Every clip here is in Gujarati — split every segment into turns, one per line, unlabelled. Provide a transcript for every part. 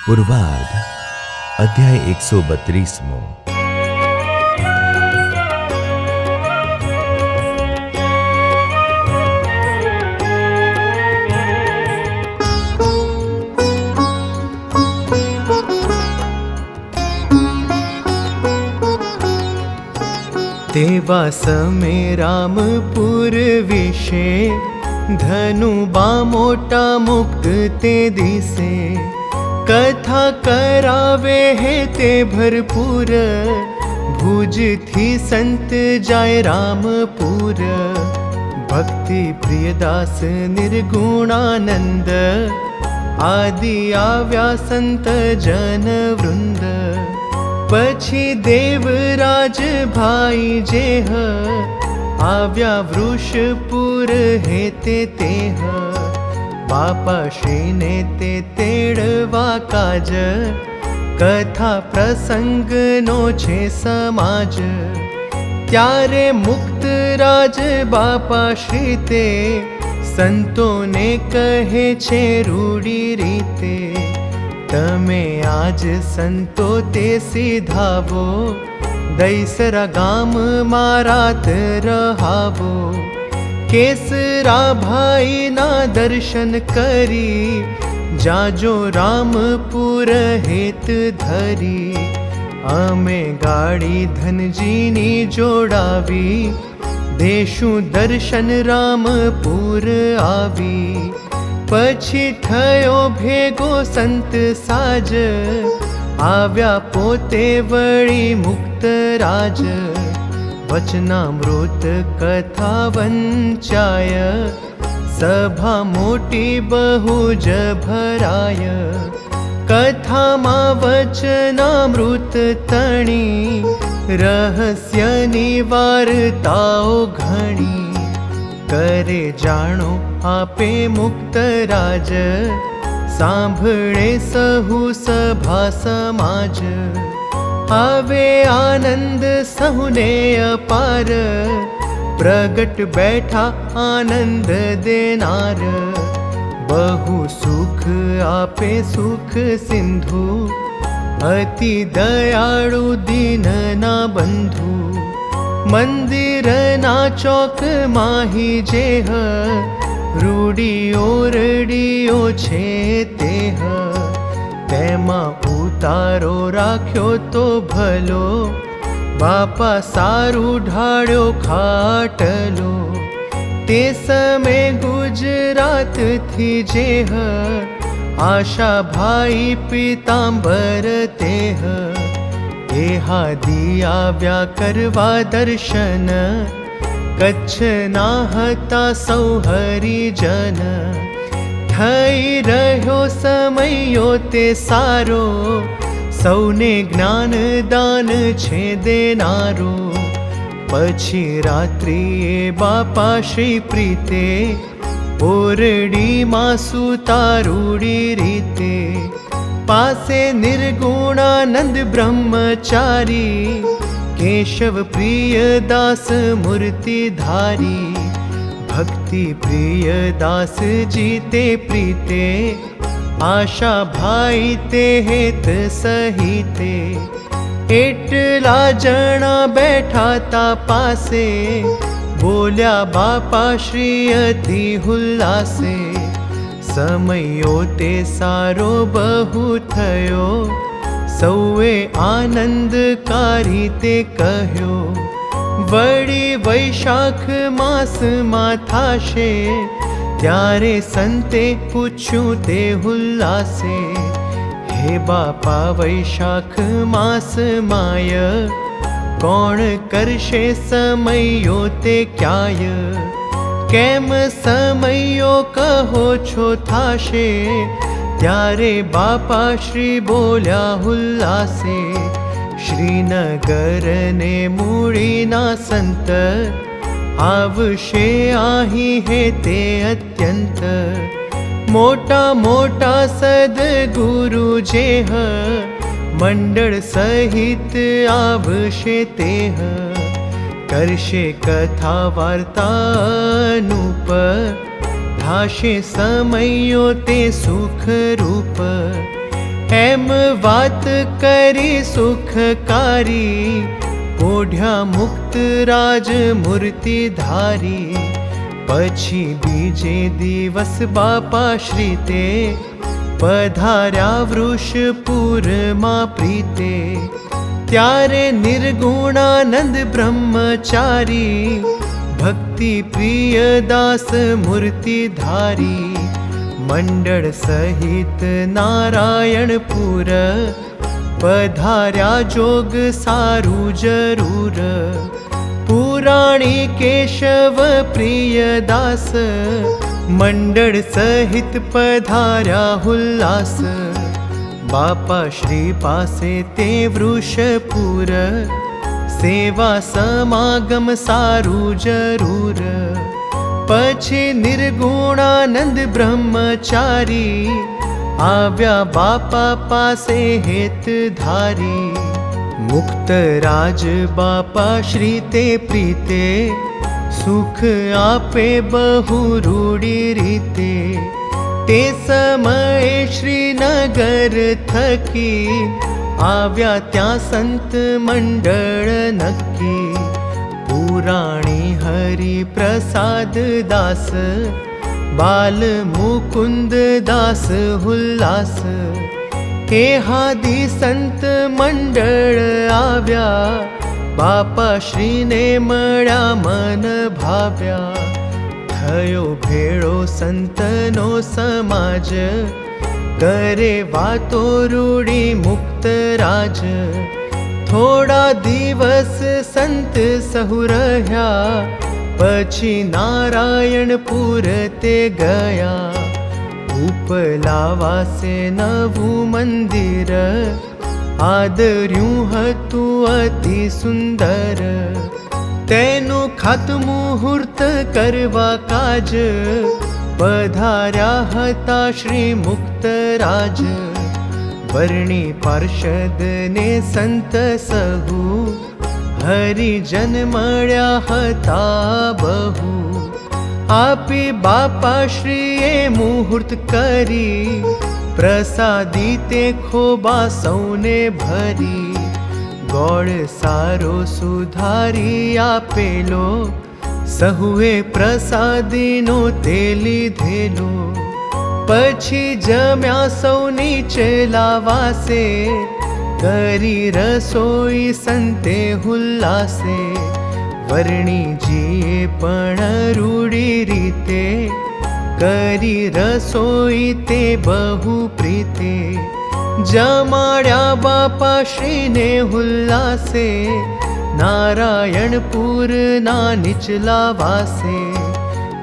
પૂર્વાર્ધ અધ્યાય 132મો।
तेवा समय रामपुर विषे धनुबा मोटा मुक्त ते दिसे कथा करावे है ते भरपूर भुज थी संत जाय रामपुर भक्ति प्रियदास निर्गुणानंद आदि आव्या संत जन वृंद पछी देवराज भाई जेह आव्या वृषपुर हेते तेह बापा श्री ने ते तेड़वा काज कथा प्रसंग नो छे समाज त्यारे मुक्त राज बापा श्री ते संतो ने कहे छे रूढ़ी रीते तमे आज संतो ते सीधावो दैसरा गाम मारात रहावो केसरा भाई ना दर्शन करी जाजो रामपुर हेत धरी अमे गाड़ी धनजीनी जोड़ावी देशु दर्शन रामपुर आवी पछी थयो भेगो संत साज आव्या पोते वળી मुक्त राज वचनामृत कथा वंचाय सभा मोटी बहुज भराय कथा मा वचनामृत तणी रहस्य निवारताओ घणी करे जाणो आपे मुक्त राज सांभळे सहु सभा समाज आवे आनंद सहुने अपार प्रगट बैठा आनंद देनार बहु सुख आपे सुख सिंधु अति दयाळु दीन ना बंधु मंदिर ना चौक माही जेह रूढ़ियो रड़ियो छे तेह तेमा उतारो राख्यो तो भलो बापा सारू ढाळ्यो खाटलो ते समय गुजरात थी जेह आशा भाई पीतांबर तेह एहा दिया व्या करवा दर्शन कच्छ ना हता सौ हरिजन थई रह्यो समयो ते सारो सौने ज्ञान दान छे देनारो पछी रात्रिए बापा श्री प्रीते ओरडी मां सूता रूढ़ी रीते पासे निर्गुणानंद ब्रह्मचारी केशव प्रिय दास मूर्ति धारी भक्ति प्रिय दास जीते प्रीते आशा भाई ते हेत सहिते एटला जना बैठा ता पासे बोल्या बापा श्री अति हुल्लासे समयो ते सारो बहु थयो सौए आनंदकारी ते कह्यो वड़ी वैशाख मास मा थाशे त्यारे संते पूछ्यू ते हुल्लासे हे बापा वैशाख मास माय कोण करशे समयो ते क्याय केम समयो कहो छो थाशे त्यारे बापा श्री बोल्या हुल्लासे श्रीनगर ने मूड़ी ना संत आवशे आही हे ते अत्यंत मोटा मोटा सद्गुरु जेह मंडल सहित आवशे तेह करशे कथा वार्ता अनूप थाशे समयो ते सुख रूप એમ વાત કરી સુખકારી, પોઢ્યા મુક્ત રાજ મૂર્તિ ધારી. પછી બીજે દિવસ બાપા શ્રી તે પધાર્યા વૃષપુરમાં પ્રીતે. ત્યારે નિર્ગુણાનંદ બ્રહ્મચારી, ભક્તિ પ્રિય દાસ મૂર્તિ ધારી. મંડળ સહિત નારાયણપુર, પધાર્યા જોગ સારું જરૂર. પુરાણી કેશવ પ્રિય દાસ, મંડળ સહિત પધાર્યા હુલ્લાસ. બાપા શ્રી પાસે તે વૃષપુર, સેવા સમાગમ સારું જરૂર. પછી નિર્ગુણાનંદ બ્રહ્મચારી, આવ્યા બાપા પાસે હેત ધારી. મુક્ત રાજ બાપા શ્રી તે પ્રીતે, સુખ આપે બહુ રૂડી રીતે. તે સમયે શ્રીનગર થકી, આવ્યા ત્યાં સંત મંડળ નક્કી. પુરાણી હરિ પ્રસાદ દાસ, બાલ મુકુંદ દાસ હુલ્લાસ. હે હાદી સંત મંડળ આવ્યા, બાપા શ્રીને મળ્યા મન ભાવ્યા. થયો ભેળો સંતનો સમાજ, કરે વાતો રૂડી મુક્ત રાજ. થોડા દિવસ સંત સહુ રહ્યા, પછી નારાયણપુર તે ગયા. ઉપલાવાસે નવું મંદિર, આદર્યું હતું અતિ સુંદર. તેનું ખાતમુહૂર્ત કરવા કાજ, પધાર્યા હતા શ્રી મુક્ત રાજ. વર્ણી પાર્ષદ ને સંત સહુ, હરિજન મળ્યા હતા બહુ. આપી બાપા શ્રીએ મુહૂર્ત કરી, પ્રસાદી તે ખોબા સૌને ભરી. ગોળ સારો સુધારી આપેલો, સહુએ પ્રસાદીનો તે લીધેલો. પછી જમ્યા સૌ નીચે લાવાસે, કરી રસોઈ સંતે હુલ્લાસે. વર્ણીજીએ પણ રૂડી રીતે, કરી રસોઈ તે બહુ પ્રીતે. જમાડ્યા બાપા શ્રીને હુલ્લાસે, નારાયણપુરના નીચલા વાસે.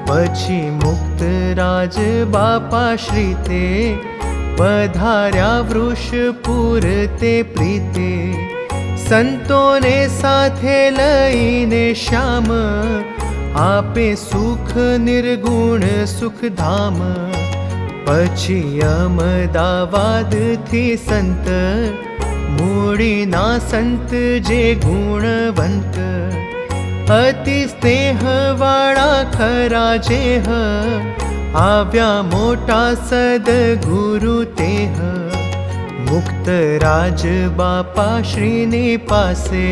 પછી મુક્ત રાજ બાપા શ્રી તે, પધાર્યા વૃષપુર તે પ્રીતે. સંતોને સાથે લઈને શ્યામ, આપે સુખ નિર્ગુણ સુખધામ. પછી અમદાવાદથી સંત, મૂડીના સંત જે ગુણવંત. અતિ સ્નેહવાળા ખરા જેહ, આવ્યા મોટા સદગુરુ તેહ. મુક્ત રાજ બાપા શ્રીની પાસે,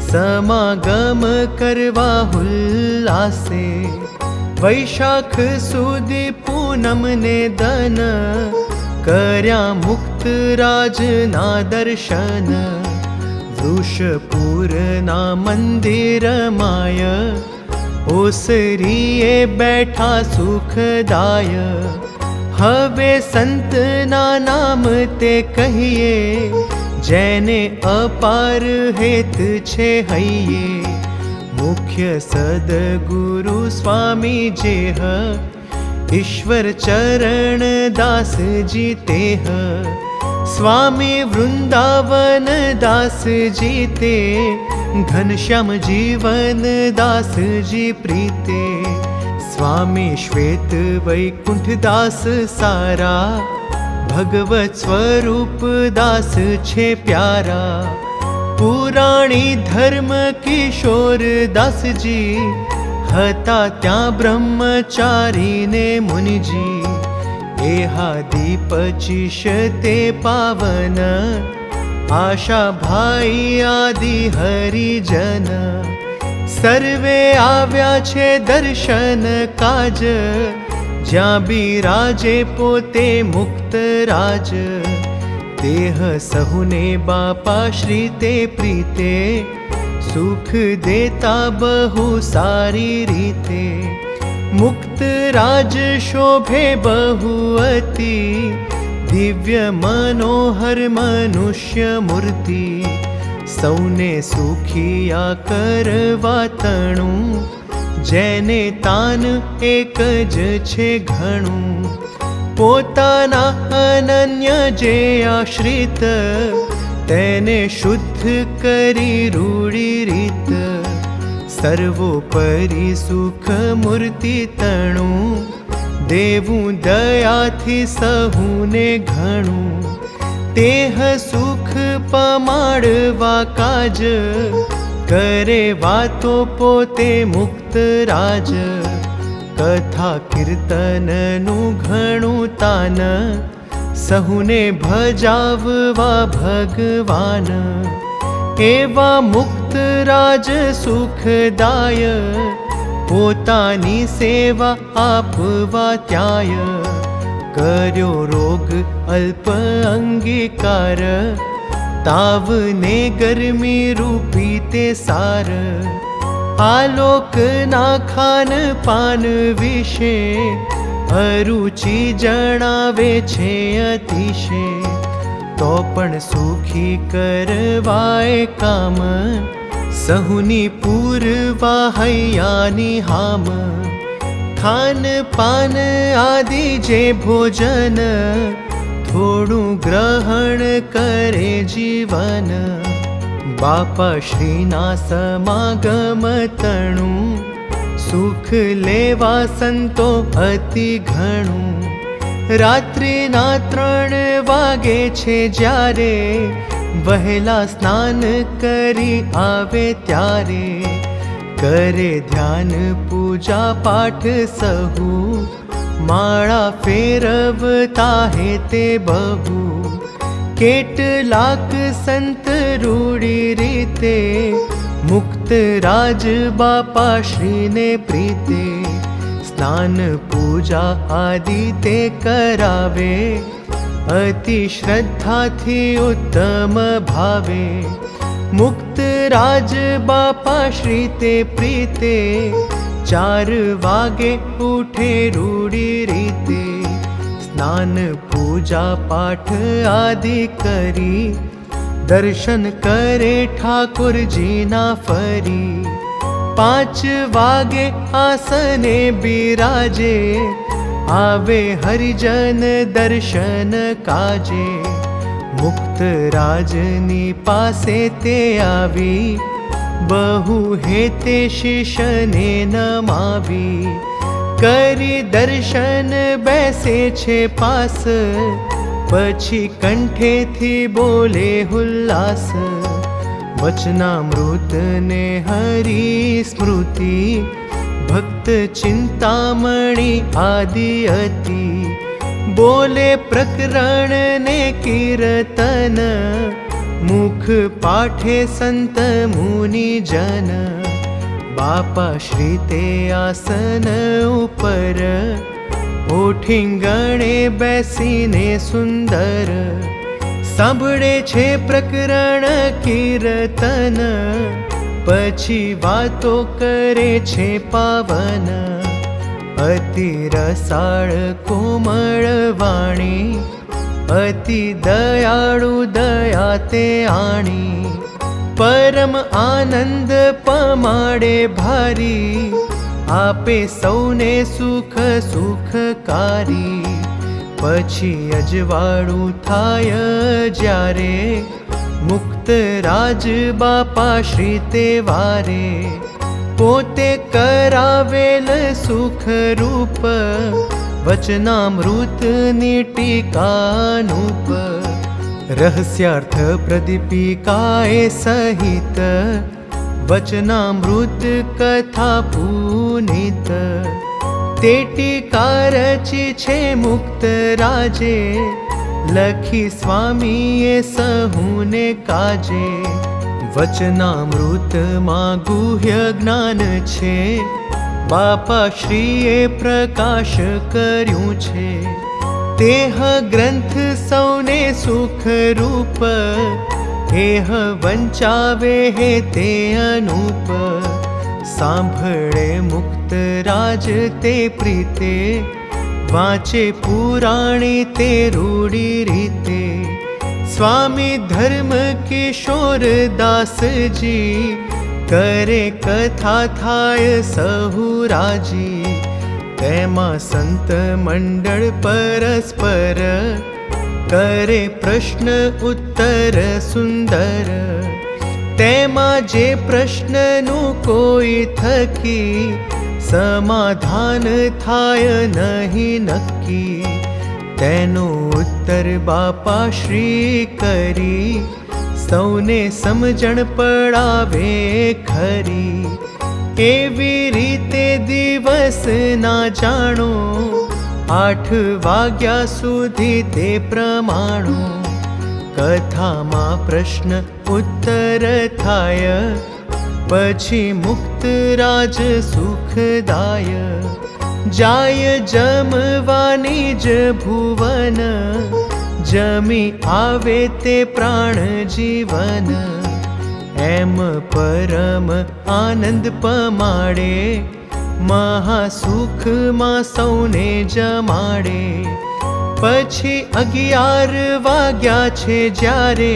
સમાગમ કરવા હુલ્લાસે. વૈશાખ સુધી પૂનમને દન, કર્યા મુક્ત રાજના દર્શન. વૃષપુરના મંદિર માય, ઓસરીએ બેઠા સુખદાય. હવે સંતના નામ તે કહીએ, જેને અપાર હેત છે હૈયે. મુખ્ય સદગુરુ સ્વામી જેહ, ઈશ્વર ચરણ દાસજી તેહ. સ્વામી વૃંદાવન દાસજી તે, ઘનશ્યામ જીવન દાસજી પ્રીતે. સ્વામી શ્વેત વૈકુંઠ દાસ સારા, ભગવત સ્વરૂપ દાસ છે પ્યારા. પુરાણી ધર્મ કિશોર દાસજી, હતા ત્યાં બ્રહ્મચારી ને મુનિજી. देहादीपचिष ते पावन, आशा भाई आदि हरिजन, सर्वे आव्या छे दर्शन काज, ज्यां बिराजे पोते मुक्त राज। देह सहुने बापा श्री ते प्रीते, सुख देता बहु सारी रीते। मुक्त राज शोभे बहु अति, दिव्य मनोहर मनुष्य मूर्ति। सौने सुखिया करवा तणु, जेने तान एक ज छे घणु। पोताना अनन्य जे आश्रित, तेने शुद्ध करी रूढ़ी रीत। सर्वोपरि सुख मूर्ति तणु, देवू दयाथी सहुने घणु। तेह सुख पमाड़वा काज, करे वातो पोते मुक्त राज। कथा कीर्तननु घणु तान, सहुने भजाववा भगवान। एवा मुक्त राज सुखदाय, पोतानी सेवा आपवा त्याय। कर्यो रोग अल्प अंगीकार, तावने गर्मी रूपी ते सार। आलोक ना खान पान विषे, अरुचि जणावे छे अतिशे। तो पण सुखी करवाए काम, सहुनी पूरवा हैयानी हाम। खान पान आदि जे भोजन, थोड़ू ग्रहण करे जीवन। बापा श्रीना समागम तणु, सुख लेवा संतो अति घणु। रात्रिना 3 वागे छे ज्यारे, वहेला स्नान करी आवे त्यारे। करे ध्यान पूजा पाठ सहु, माळा फेरवता हे ते बहु। केटलाक संत रूढ़ी रीते, मुक्त राज बापा श्रीने प्रीते। स्नान पूजा आदि ते करावे, अति श्रद्धा थी उत्तम भावे। मुक्त राज बापा श्री ते प्रीते, 4 वागे उठे रूढ़ी रीते। स्नान पूजा पाठ आदि करी, दर्शन करे ठाकुर जी ना फरी। 5 वागे आसने बिराजे, आवे हरिजन दर्शन काजे। मुक्त राजनी पासे ते आवी, बहु हेते शिष्यने नमावी। करी दर्शन बेसे छे पास, पछी कंठे थी बोले हुल्लास। वचनामृत ने हरि स्मृति, भक्त चिंतामणि आदि अति। बोले प्रकरण ने कीर्तन, मुख पाठे संत मुनि जन। बापा श्री ते आसन उपर, ओठिंगणे बेसीने सुंदर। सांभळे छे प्रकरण कीर्तन, पछी वातो करे छे पावन। अति रसाळ कोमळ वाणी, अति दयाळु दया ते आणी। परम आनंद पमाडे भारी, आपे सौने सुख सुखकारी। पछी अजवाळु थाय ज्यारे, मुक्त राज बापा श्री ते वारे। पोते करावेल सुख रूप, वचनामृत नी टीकानूप। रहस्यार्थ प्रदीपिकाए सहित, वचनामृत कथा पुनीत। તે ટીકા રચી છે મુક્ત રાજે, લખી સ્વામીએ સહુને કાજે. વચનામૃતમાં ગુહ્ય જ્ઞાન છે, બાપા શ્રીએ પ્રકાશ કર્યું છે. તેહ ગ્રંથ સૌને સુખરૂપ, એહ વંચાવે હે તે અનુપ. સાંભળે મુક્ત રાજ તે પ્રીતે, વાંચે પુરાણી તે રૂડી રીતે. સ્વામી ધર્મ કિશોર દાસજી, કરે કથા થાય સહુ રાજી. તેમાં સંત મંડળ પરસ્પર, કરે પ્રશ્ન ઉત્તર સુંદર. તેમાં જે પ્રશ્નનું કોઈ થકી, સમાધાન થાય નહીં નક્કી. તેનો ઉત્તર બાપા શ્રી કરી, સૌને સમજણ પડાવે ખરી. એવી રીતે દિવસ ના જાણો, 8 વાગ્યા સુધી તે પ્રમાણો. કથામાં પ્રશ્ન ઉત્તર થાય, પછી મુક્ત રાજ સુખદાય. જાય જમવાની જ ભુવન, જમી આવે તે પ્રાણ જીવન. એમ પરમ આનંદ પમાડે, મહાસુખમાં સૌને જમાડે. પછી 11 વાગ્યા છે જ્યારે,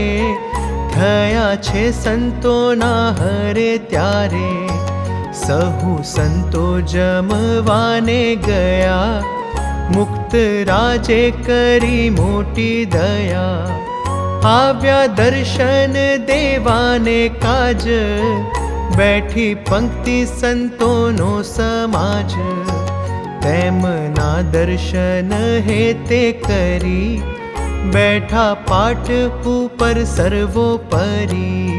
થયા છે સંતોના હરે ત્યારે. સહુ સંતો જમવાને ગયા, મુક્ત રાજે કરી મોટી દયા. આવ્યા દર્શન દેવાને કાજ, બેઠી પંક્તિ સંતોનો સમાજ. તેમના દર્શન હે તે કરી, બેઠા પાઠ ઉપર સર્વોપરી.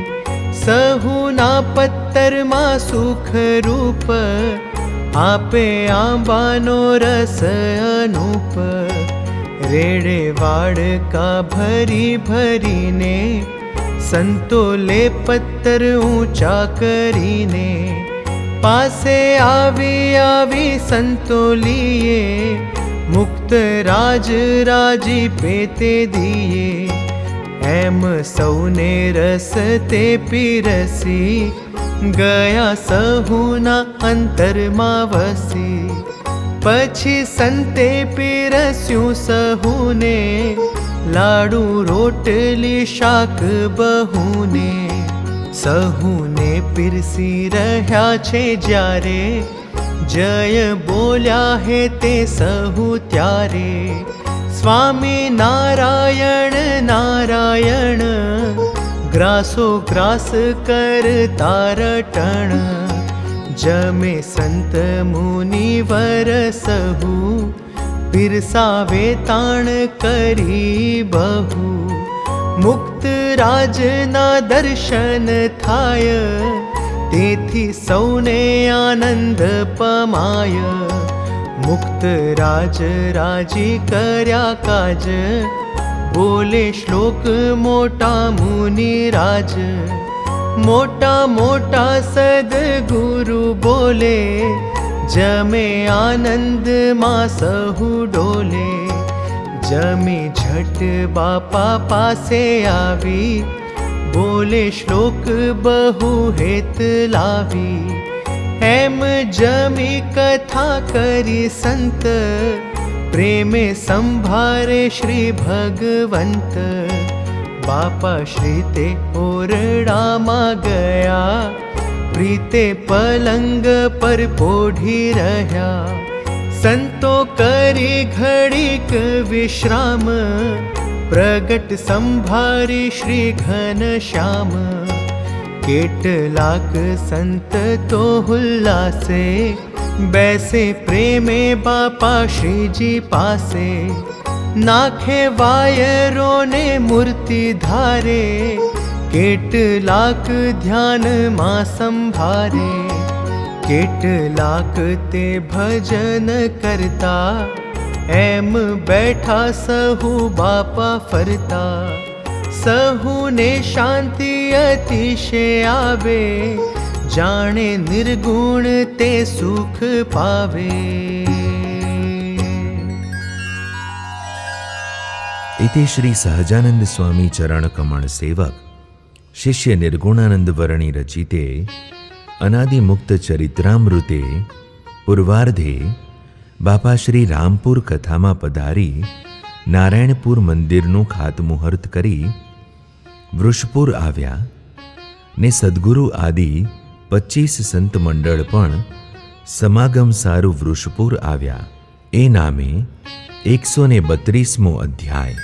સહુના પત્તરમાં સુખરૂપ, આપે આંબાનો રસ અનુપ. રેડે વાડકા ભરી ભરીને, સંતો લે પત્તર ઊંચા કરીને. પાસે આવી સંતો લીએ, મુક્ત રાજ રાજી પેતે દિયે. એમ સૌને રસ તે પીરસી, ગયા સહુના અંતરમાં વસી. પછી સંતે પીરસ્યું સહુને, લાડુ રોટલી શાક બહુને. સહુને પીરસી રહ્યા છે જ્યારે, જય બોલ્યા હે તે સહુ ત્યારે. સ્વામી નારાયણ નારાયણ, ગ્રાસો ગ્રાસ કરતા રટણ. જમે સંત મુનિવર સહુ, પીરસાવે તાણ કરી બહુ. મુક્ત રાજના દર્શન થાય, તેથી સૌને આનંદ પમાય. મુક્ત રાજ રાજી કર્યા કાજ, બોલે શ્લોક મોટા મુનિ રાજ. મોટા મોટા સદગુરુ બોલે, જમે આનંદમાં સહુ ડોલે. જમી ઝટ બાપા પાસે આવી, બોલે શ્લોક બહુ હેત લાવી. એમ જમી કથા કરી સંત, પ્રેમે સંભારે શ્રી ભગવંત. બાપા શ્રી તે ઓરડામાં ગયા, પ્રીતે પલંગ પર પોઢી રહ્યા. સંતો કરી ઘડીક વિશ્રામ, પ્રગટ સંભારી શ્રી ઘનશ્યામ. કેટલાક સંત તો હુલ્લાસે, બેસે પ્રેમે બાપા શ્રીજી પાસે. નાખે વાયરોને મૂર્તિ ધારે, કેટલાક ધ્યાનમાં સંભારે. કેટલાક તે ભજન કરતા, એમ બેઠા સહુ બાપા ફરતા. સહુને શાંતિ અતિશય આવે, જાણે નિર્ગુણ તે સુખ પાવે.
इति श्री सहजानंद स्वामी चरण कमल सेवक शिष्य निर्गुणानंद वर्णी रचिते अनादिमुक्त चरित्रामृते पूर्वार्धे बापा श्री रामपुर कथाમાં પધારી નારાયણપુર મંદિરનું ખાતમુહૂર્ત કરી વૃષપુર આવ્યા ને સદ્ગુરુ આદિ 25 સંત મંડળ પણ સમાગમ સારું વૃષપુર આવ્યા. એ નામે 132મો અધ્યાય.